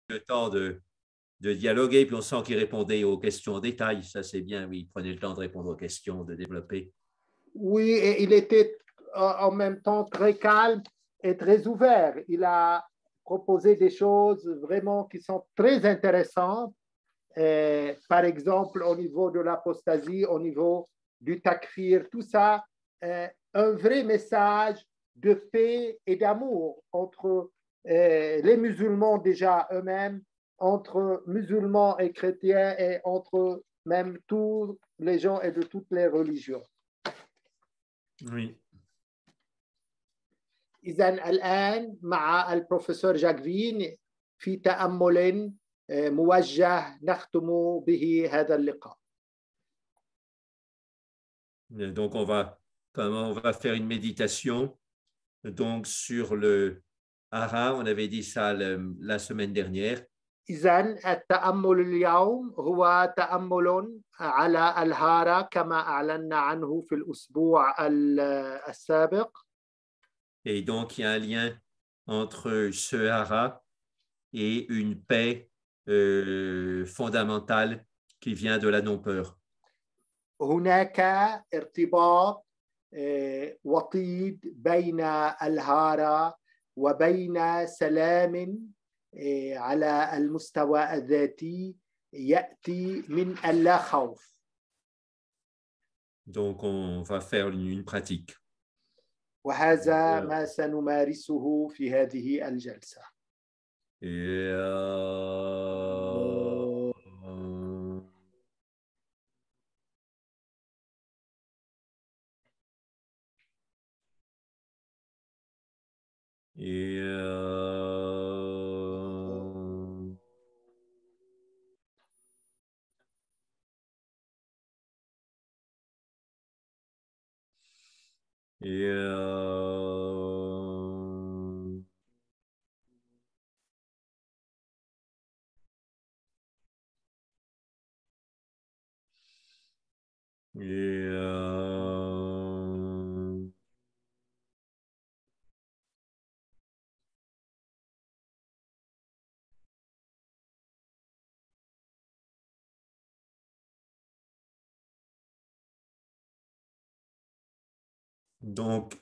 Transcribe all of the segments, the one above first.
le temps de dialoguer, puis on sent qu'il répondait aux questions en détail. Ça, c'est bien, oui, il prenait le temps de répondre aux questions, de développer. Oui, et il était en même temps très calme et très ouvert. Il a proposé des choses vraiment qui sont très intéressantes. Par exemple, au niveau de l'apostasie, au niveau du takfir, tout ça, un vrai message de paix et d'amour entre les musulmans déjà eux-mêmes, entre musulmans et chrétiens et entre même tous les gens et de toutes les religions. Oui. إذن الآن مع البروفيسور جاكفين في تأمل موجه نختم به هذا اللقاء. Donc, on va faire une méditation donc, sur le hara. On avait dit ça la semaine dernière. إذن التأمل اليوم هو تأمل على الهارا كما أعلنا عنه في الأسبوع السابق. Et donc, il y a un lien entre ce hara et une paix fondamentale qui vient de la non-peur. هناك ارتباط وطيد بين الهارا وبين سلام على المستوى الذاتي يأتي من اللا خوف. Donc, on va faire une pratique. وهذا ما سنمارسه في هذه الجلسة. Donc,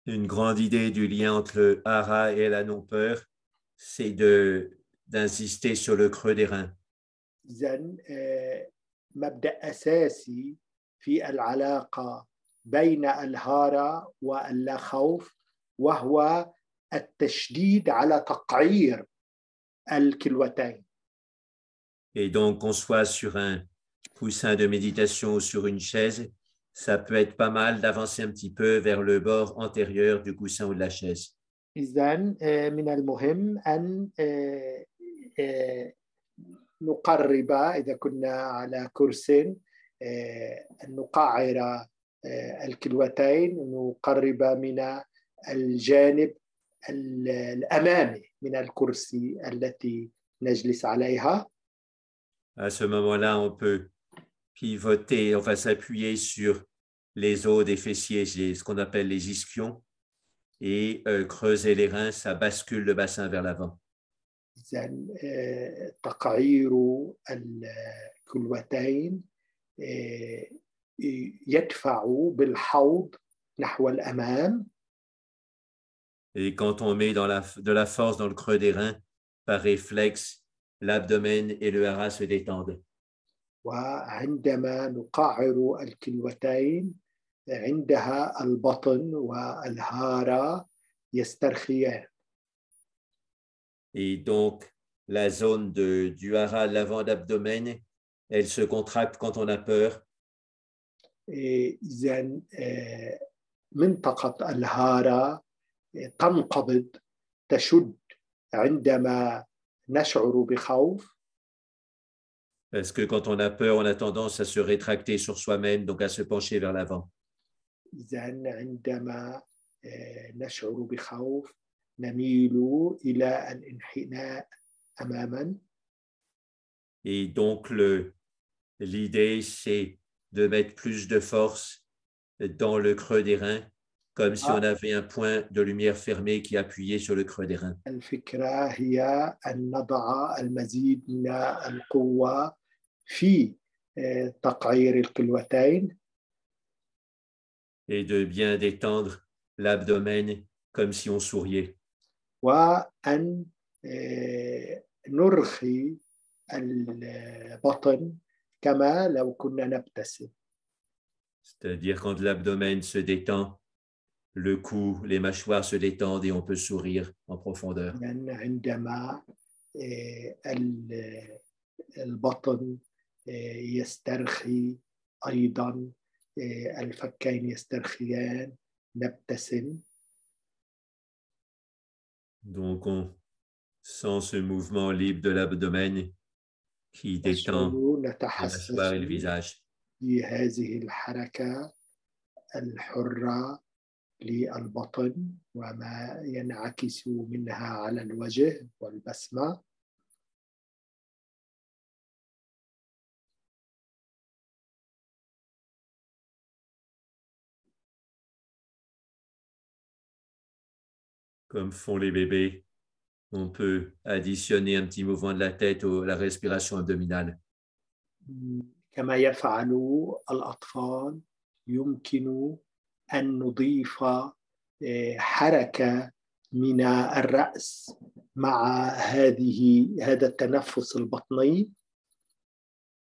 une grande idée du lien entre le hara et la non-peur, c'est d'insister sur le creux des reins. إذن مبدأ أساسي في العلاقة بين الهارا واللا خوف وهو التشديد على تقعير الكلوتين. Et donc, qu'on soit sur un coussin de méditation ou sur une chaise, ça peut être pas mal d'avancer un petit peu vers le bord antérieur du coussin ou de la chaise. إذن من المهم أن نقرب إذا كنا على كرسي أن نقعر الكلوتين، نقرب من الجانب الأمامي من الكرسي التي نجلس عليها. À ce moment-là, on peut pivoter, on va s'appuyer sur les os des fessiers, ce qu'on appelle les ischions, et creuser les reins, ça bascule le bassin vers l'avant. إذن تقعير الكلوتين يدفع بالحوض نحو الأمام. Et quand on met de la force dans le creux des reins, par réflexe, l'abdomen et le hara se détendent. وعندما نقعر الكلوتين عندها البطن والهارا يسترخيان. Et donc, la zone du hara, l'avant d'abdomen, elle se contracte quand on a peur. إذن منطقة الهارا تنقبض تشد عندما نشعر بخوف. Parce que quand on a peur, on a tendance à se rétracter sur soi-même, donc à se pencher vers l'avant. إذن عندما نشعر بخوف نميل إلى الانحناء أماما. Et donc, l'idée, c'est de mettre plus de force dans le creux des reins comme si on avait un point de lumière fermé qui appuyait sur le creux des reins. الفكرة هي أن نضع المزيد من القوة في تقعير الكلوتين Et de bien détendre l'abdomen comme si on souriait. وأن نرخي البطن كما لو كنا نبتسم. C'est-à-dire quand l'abdomen se détend, le cou, les mâchoires se détendent et on peut sourire en profondeur. عندما البطن يسترخي أيضا الفكين يسترخيان نبتسم. Donc on sent ce mouvement libre de l'abdomen qui détend les mâchoires et le visage. بهذه الحركة الحرة للبطن وما ينعكس منها على الوجه والبسمة. Comme font les bébés, on peut additionner un petit mouvement de la tête à la respiration abdominale. كما يفعل الأطفال يمكن أن نضيف حركة من الرأس مع هذا التنفس البطني.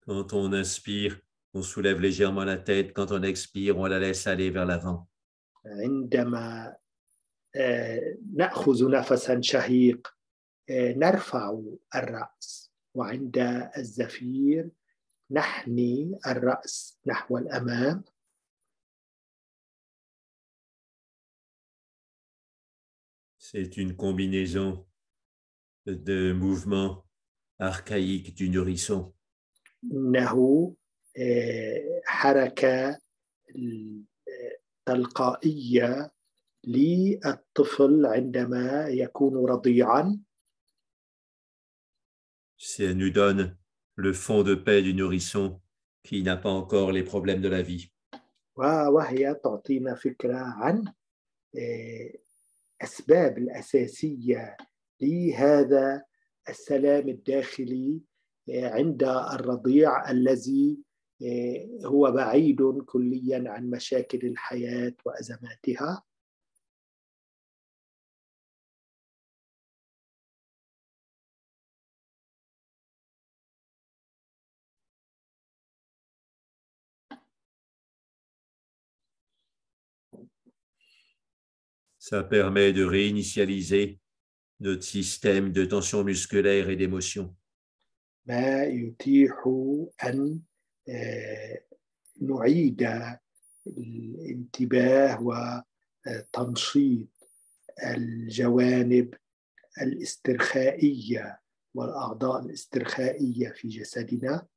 Quand on inspire, on soulève légèrement la tête. Quand on expire, on la laisse aller vers l'avant. عندما نأخذ نفسا شهيق نرفع الرأس وعند الزفير نحني الرأس نحو الأمام. C'est une combinaison de mouvements archaïques du nourrisson. إنه حركة تلقائية للطفل عندما يكون رضيعا. Ça nous donne le fond de paix du nourrisson qui n'a pas encore les problèmes de la vie. وهي تعطينا فكرة عن أسباب الأساسية لهذا السلام الداخلي عند الرضيع الذي هو بعيد كليا عن مشاكل الحياة وأزماتها. Ça permet de réinitialiser notre système de tension musculaire et d'émotion. ما يتيح أن نعيد الانتباه وتنشيط الجوانب الاسترخائية والأعضاء الاسترخائية في جسدنا.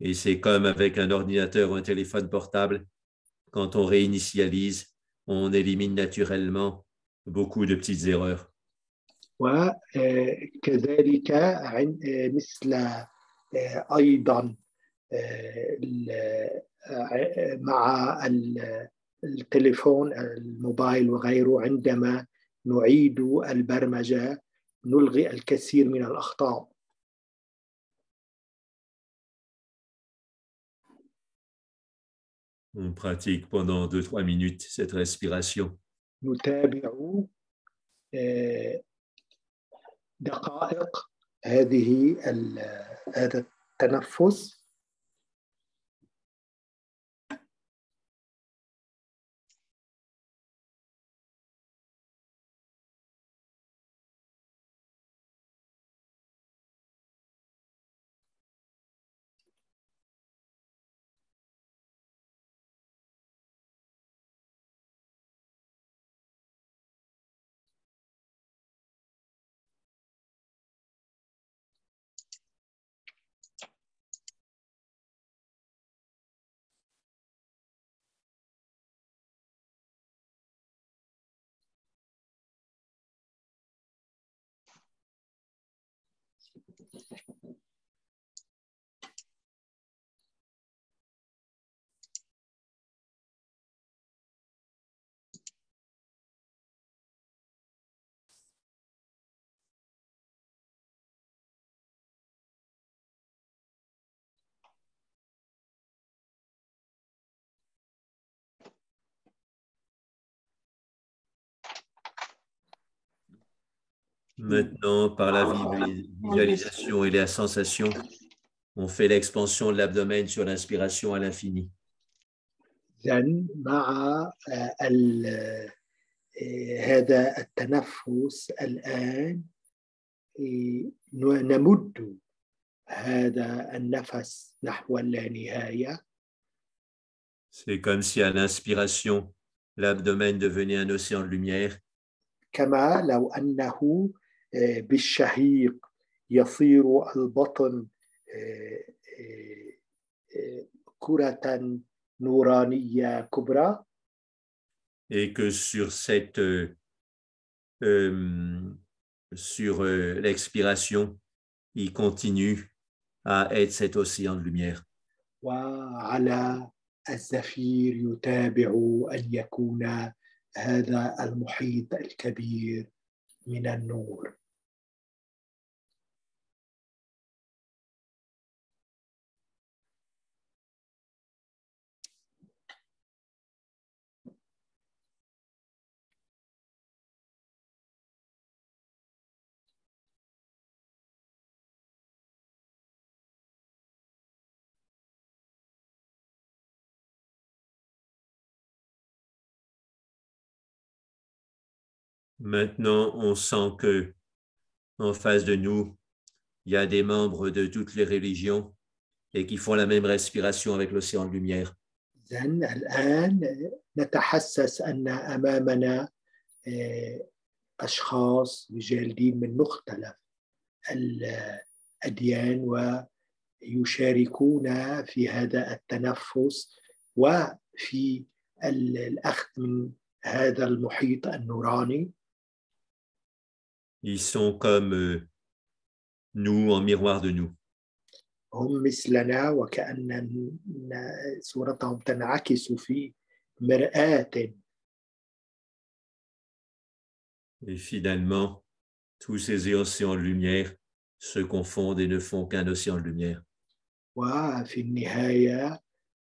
Et c'est comme avec un ordinateur ou un téléphone portable, quand on réinitialise, on élimine naturellement beaucoup de petites erreurs. وكذلك مثل أيضا مع التليفون الموبايل وغيره عندما نعيد البرمجة نلغي الكثير من الأخطاء. On pratique pendant 2-3 minutes cette respiration. نتابع دقائق هذا التنفس. Maintenant, par la visualisation et la sensation, on fait l'expansion de l'abdomen sur l'inspiration à l'infini. إذن مع هذا التنفس الآن نمد هذا النفس نحو اللانهاية. C'est comme si à l'inspiration, l'abdomen devenait un océan de lumière. كما لو أنه بالشهيق يصير البطن كرة نورانية كبرى. Et que sur cette l'expiration, il continue à être cet océan de lumière. وعلى الزفير يتابع أن يكون هذا المحيط الكبير من النور. Maintenant, on sent que en face de nous, il y a des membres de toutes les religions et qui font la même respiration avec l'océan de lumière. إذن الآن نتحسس أن أمامنا أشخاص رجال دين من مختلف الأديان ويشاركون في هذا التنفس وفي الأخذ من هذا المحيط النوراني. Ils sont comme nous en miroir de nous. هم مثلنا وكأن صورتهم تنعكس في مرآة. Et finalement, tous ces océans de lumière se confondent et ne font qu'un océan de lumière. وفي النهاية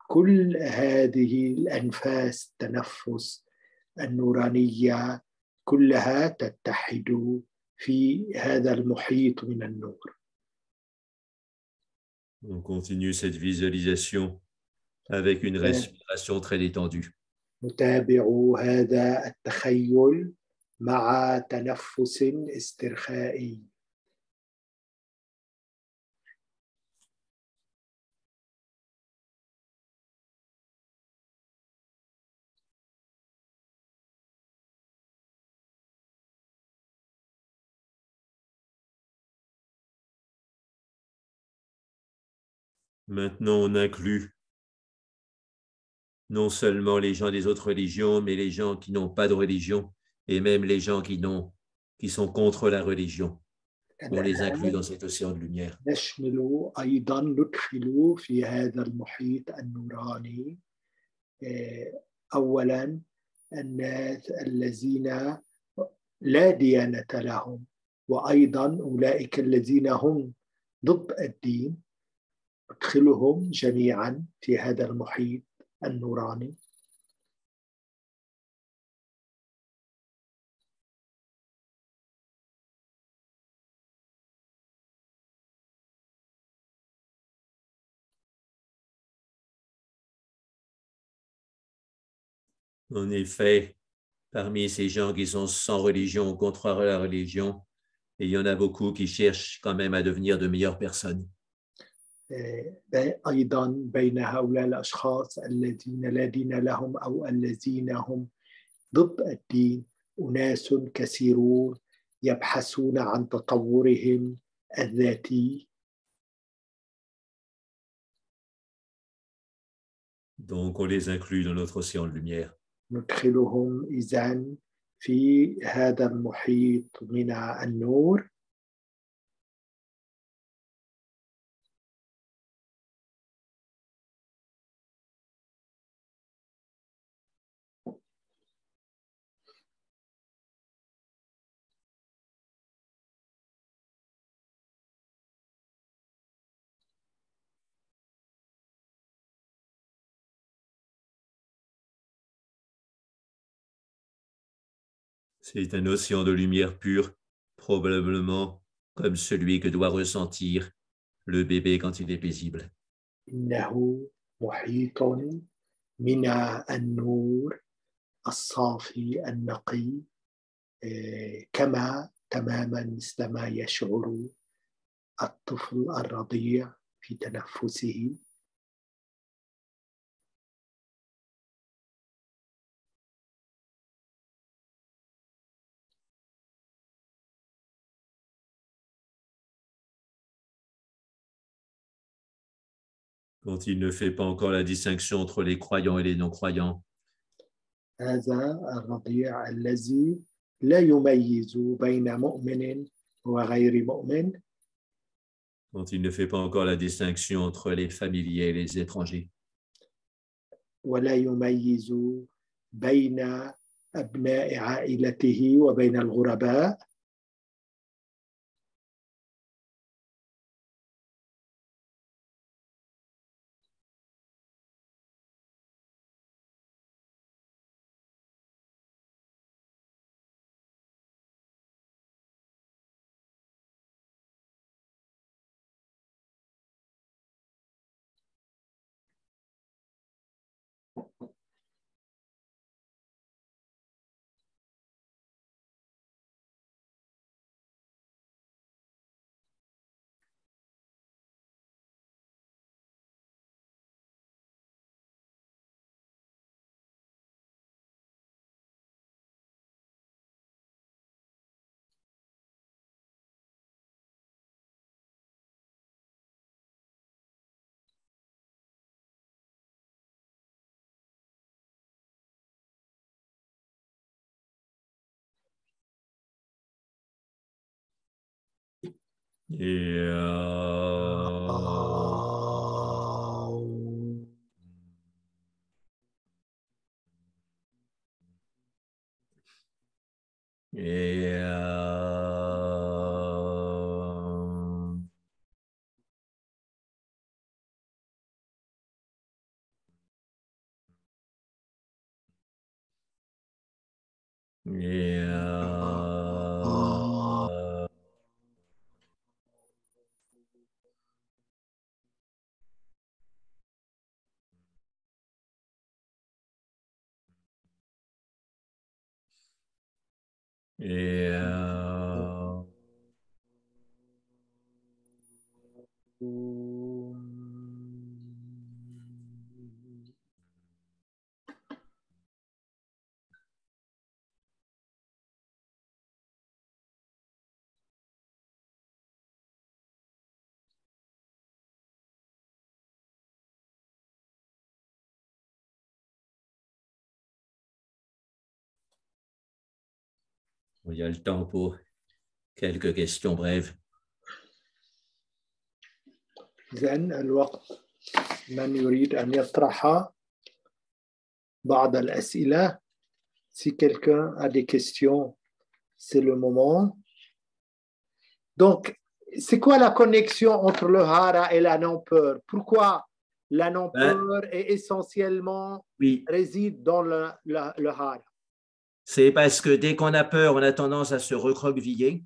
كل هذه الأنفاس التنفس النورانية كلها تتحد في هذا المحيط من النور. On continue cette visualisation avec une respiration très détendue. نتابع هذا التخيل مع تنفس استرخائي. Maintenant, on inclut non seulement les gens des autres religions, mais les gens qui n'ont pas de religion et même les gens qui sont contre la religion. On les inclut dans cet océan de lumière. نشمل أيضا ندخل في هذا المحيط النوراني أولا الناس الذين لا ديانة لهم وأيضا أولئك الذين هم ضد الدين ندخلهم جميعا في هذا المحيط النوراني. En effet, parmi ces gens qui sont sans religion ou contre la religion, il y en a beaucoup qui cherchent quand même à devenir de meilleures personnes. أيضا بين هؤلاء الأشخاص الذين لا دين لهم أو الذين هم ضد الدين أناس كثيرون يبحثون عن تطورهم الذاتي. Donc, on les inclut dans notre océan de lumière. ندخلهم إذن في هذا المحيط من النور. C'est un océan de lumière pure, probablement comme celui que doit ressentir le bébé quand il est paisible. إنه محيط من النور الصافي النقي كما تماما مثل ما يشعر الطفل الرضيع في تنفسه. Quand il ne fait pas encore la distinction entre les croyants et les non-croyants. هذا الرضيع الذي لا يميز بين مؤمن وغير مؤمن. Quand il ne fait pas encore la distinction entre les familiers et les étrangers. ولا يميز بين أبناء عائلته وبين الغرباء. Il y a le temps pour quelques questions brèves. إذن الوقت من يريد أن يطرح بعض الأسئلة. Si quelqu'un a des questions, c'est le moment. Donc, c'est quoi la connexion entre le hara et la non-peur? Pourquoi la non-peur est essentiellement réside dans le hara? C'est parce que dès qu'on a peur, on a tendance à se recroqueviller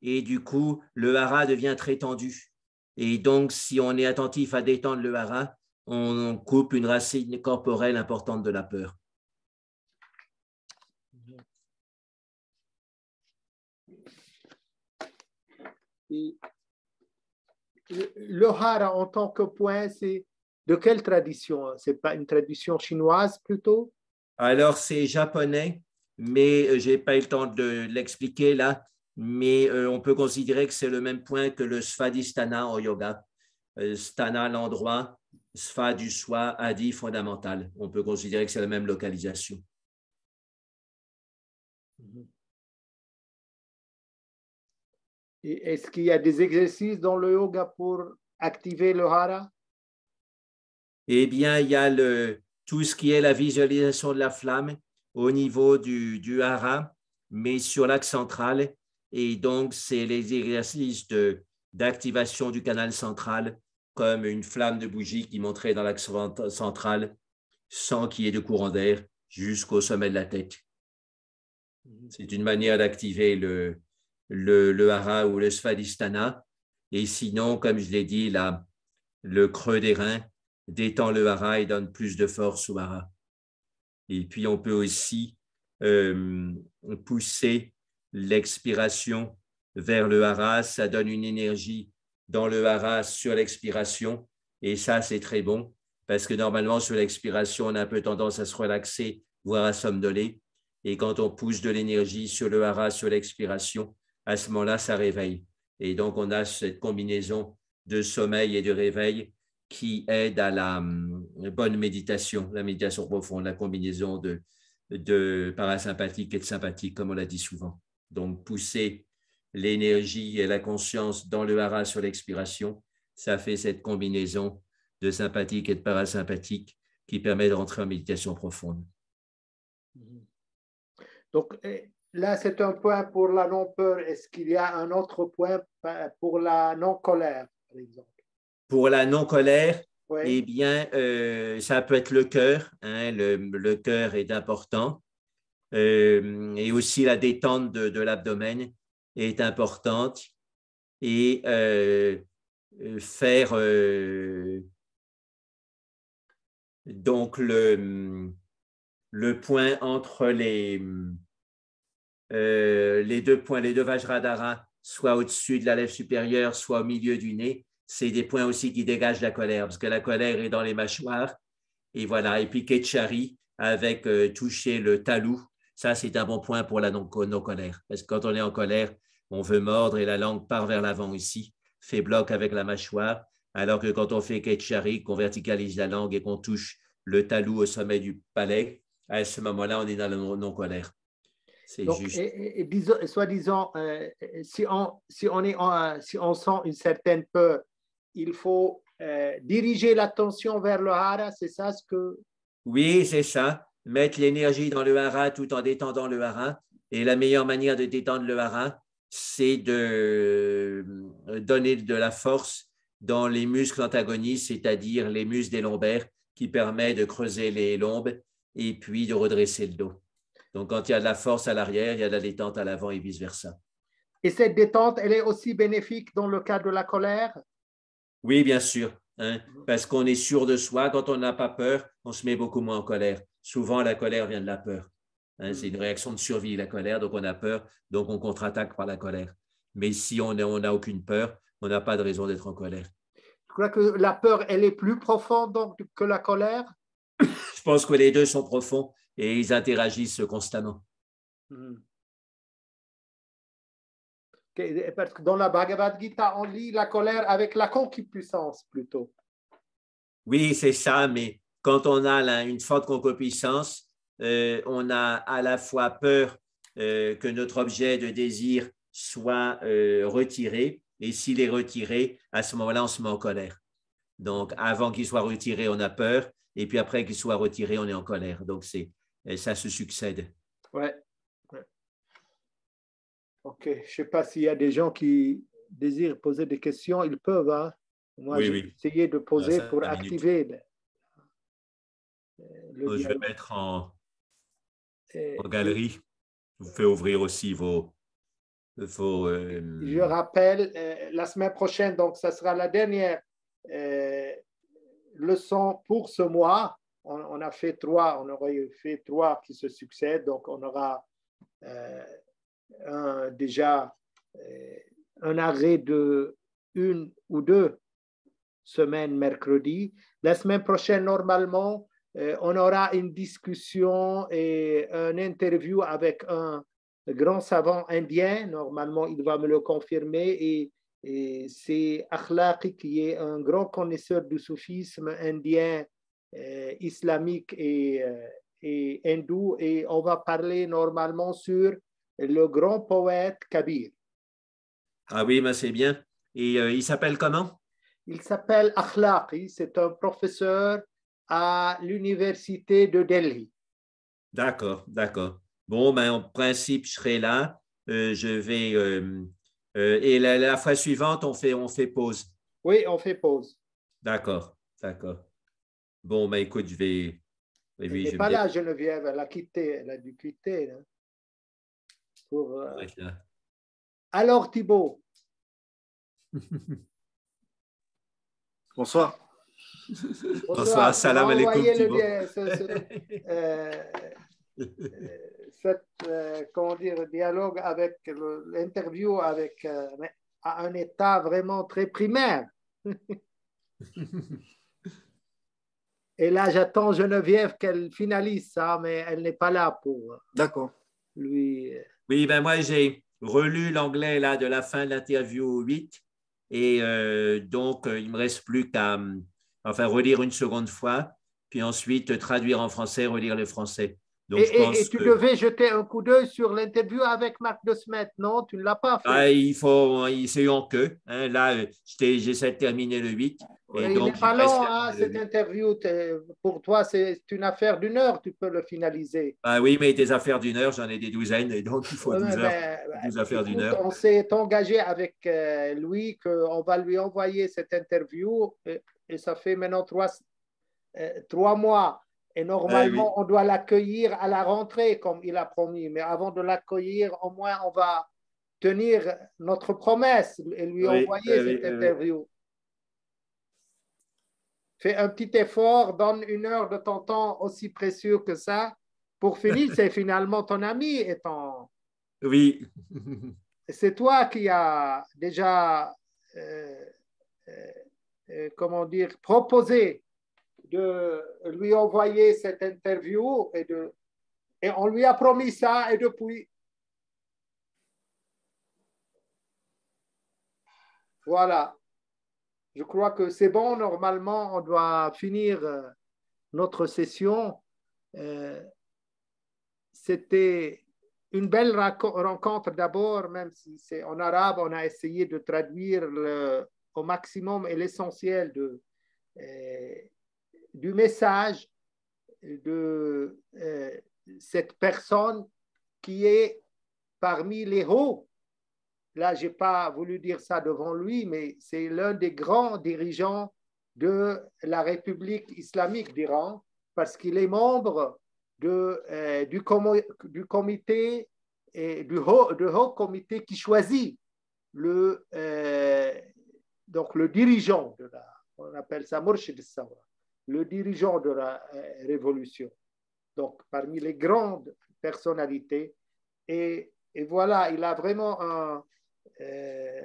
et du coup, le hara devient très tendu. Et donc, si on est attentif à détendre le hara, on coupe une racine corporelle importante de la peur. Et le hara en tant que point, c'est de quelle tradition? C'est pas une tradition chinoise plutôt? Alors, c'est japonais, mais je n'ai pas eu le temps de l'expliquer là, mais on peut considérer que c'est le même point que le svadhisthana en yoga. Sthana, l'endroit, sva du soi, adi, fondamental. On peut considérer que c'est la même localisation. Et est-ce qu'il y a des exercices dans le yoga pour activer le hara? Eh bien, il y a tout ce qui est la visualisation de la flamme au niveau du hara, mais sur l'axe central. Et donc, c'est les exercices d'activation du canal central, comme une flamme de bougie qui monterait dans l'axe central sans qu'il y ait de courant d'air jusqu'au sommet de la tête. C'est une manière d'activer le hara ou le svadhisthana. Et sinon, comme je l'ai dit, le creux des reins détend le hara et donne plus de force au hara. Et puis, on peut aussi pousser l'expiration vers le hara. Ça donne une énergie dans le hara sur l'expiration. Et ça, c'est très bon parce que normalement, sur l'expiration, on a un peu tendance à se relaxer, voire à somnoler. Et quand on pousse de l'énergie sur le hara, sur l'expiration, à ce moment-là, ça réveille. Et donc, on a cette combinaison de sommeil et de réveil qui aide à la bonne méditation, la méditation profonde, la combinaison de parasympathique et de sympathique, comme on l'a dit souvent. Donc, pousser l'énergie et la conscience dans le hara sur l'expiration, ça fait cette combinaison de sympathique et de parasympathique qui permet de rentrer en méditation profonde. Donc, là, c'est un point pour la non-peur. Est-ce qu'il y a un autre point pour la non-colère, par exemple? Pour la non-colère, Oui. eh bien, ça peut être le cœur. Hein, le cœur est important. Et aussi la détente de l'abdomen est importante. Et faire donc le point entre les deux points, les deux Vajradhara, soit au-dessus de la lèvre supérieure, soit au milieu du nez, c'est des points aussi qui dégagent la colère, parce que la colère est dans les mâchoires. Et voilà. Et puis Ketchari, avec toucher le talou, ça, c'est un bon point pour la non-colère. Parce que quand on est en colère, on veut mordre et la langue part vers l'avant ici, fait bloc avec la mâchoire. Alors que quand on fait Ketchari, qu'on verticalise la langue et qu'on touche le talou au sommet du palais, à ce moment-là, on est dans la non-colère. C'est donc, juste. Soi-disant, si on sent une certaine peur, il faut diriger l'attention vers le hara, c'est ça ce que... Oui, c'est ça. Mettre l'énergie dans le hara tout en détendant le hara. Et la meilleure manière de détendre le hara, c'est de donner de la force dans les muscles antagonistes, c'est-à-dire les muscles des lombaires qui permettent de creuser les lombes et puis de redresser le dos. Donc, quand il y a de la force à l'arrière, il y a de la détente à l'avant et vice-versa. Et cette détente, elle est aussi bénéfique dans le cas de la colère? Oui, bien sûr, hein, parce qu'on est sûr de soi. Quand on n'a pas peur, on se met beaucoup moins en colère. Souvent, la colère vient de la peur. Hein, c'est une réaction de survie, la colère, donc on a peur, donc on contre-attaque par la colère. Mais si on n'a aucune peur, on n'a pas de raison d'être en colère. Je crois que la peur, elle est plus profonde donc, que la colère? Je pense que les deux sont profonds et ils interagissent constamment. Parce que dans la Bhagavad Gita, on lit la colère avec la concupiscence plutôt. Oui, c'est ça, mais quand on a une forte concupiscence, on a à la fois peur que notre objet de désir soit retiré, et s'il est retiré, à ce moment-là, on se met en colère. Donc, avant qu'il soit retiré, on a peur, et puis après qu'il soit retiré, on est en colère. Donc, ça se succède. Ouais. Ok, je ne sais pas s'il y a des gens qui désirent poser des questions, ils peuvent. Hein? Moi, Oui, j'ai oui. essayé de poser pour activer le Je vais dialogue. mettre en galerie. Je vous fais ouvrir aussi vos je rappelle, la semaine prochaine, donc ça sera la dernière leçon pour ce mois. On a fait trois, on aurait fait trois qui se succèdent, donc on aura déjà un arrêt de 1 ou 2 semaines mercredi. La semaine prochaine, normalement, on aura une discussion et une interview avec un grand savant indien. Normalement, il va me le confirmer. Et c'est Akhlaqi qui est un grand connaisseur du soufisme indien, islamique et hindou. Et on va parler normalement sur le grand poète Kabir. Ah oui, ben c'est bien. Et il s'appelle comment? Il s'appelle Akhlaqi. C'est un professeur à l'université de Delhi. D'accord, d'accord. Bon, ben, en principe, je serai là. Je vais. Et la fois suivante, on fait pause. Oui, on fait pause. D'accord, d'accord. Bon, ben, écoute, je vais. Elle Oui, n'est je vais me pas là, Geneviève. Elle a quitté. Elle a dû quitter. Hein, pour, là. Alors, Thibaut. Bonsoir. Bonsoir, salam alaikum, Thibaut. Comment dire, dialogue avec l'interview avec à un état vraiment très primaire. Et là, j'attends Geneviève qu'elle finalise ça, mais elle n'est pas là pour lui. Oui, ben moi, j'ai relu l'anglais là de la fin de l'interview 8 et donc, il ne me reste plus qu'à relire une seconde fois, puis ensuite traduire en français, relire le français. Donc, et tu devais jeter un coup d'œil sur l'interview avec Marc De Smet, non? Tu ne l'as pas fait. C'est eu en queue. Hein. Là, j'essaie de terminer le 8. Et il n'est pas long, hein, cette interview. Pour toi, c'est une affaire d'une heure, tu peux le finaliser. Oui, mais des affaires d'une heure, j'en ai des douzaines, et donc il faut 12 heures. 12 affaires d'une heure. On s'est engagé avec Louis qu'on va lui envoyer cette interview, et ça fait maintenant 3 mois. Et normalement, on doit l'accueillir à la rentrée, comme il a promis. Mais avant de l'accueillir, au moins, on va tenir notre promesse et lui envoyer cette interview. Fais un petit effort, donne 1 heure de ton temps aussi précieux que ça. Pour finir, c'est finalement ton ami et ton... Oui. C'est toi qui as déjà, comment dire, proposé de lui envoyer cette interview et on lui a promis ça et depuis. Voilà. Je crois que c'est bon. Normalement, on doit finir notre session. C'était une belle rencontre d'abord, même si c'est en arabe, on a essayé de traduire au maximum et l'essentiel du message de cette personne qui est parmi les hauts. Là, je n'ai pas voulu dire ça devant lui, mais c'est l'un des grands dirigeants de la République islamique d'Iran parce qu'il est membre du comité et du haut comité qui choisit donc le dirigeant de on appelle ça Murshid al-Sawra, le dirigeant de la révolution. Donc, parmi les grandes personnalités. Et voilà, il a vraiment un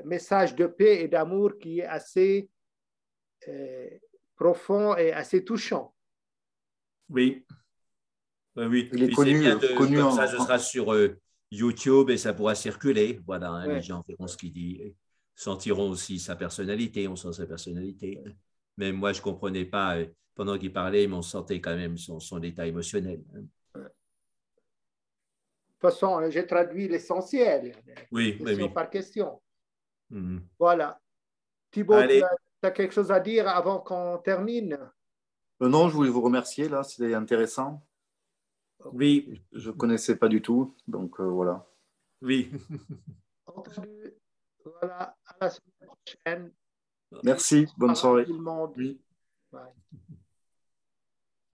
message de paix et d'amour qui est assez profond et assez touchant. Oui. Oui. Il est connu, comme ça, ce sera sur YouTube et ça pourra circuler. Voilà, hein, les gens verront ce qu'il dit, sentiront aussi sa personnalité, on sent sa personnalité. Même moi, je ne comprenais pas, pendant qu'il parlait, mais on sentait quand même son état émotionnel. De toute façon, j'ai traduit l'essentiel, question par question. Voilà. Thibaut, tu as quelque chose à dire avant qu'on termine? Non, je voulais vous remercier, là, c'était intéressant. Oui. Je ne connaissais pas du tout, donc voilà. Oui. Entendu. Voilà, à la semaine prochaine. Merci, bonne soirée. Tout le monde. Oui. Ouais.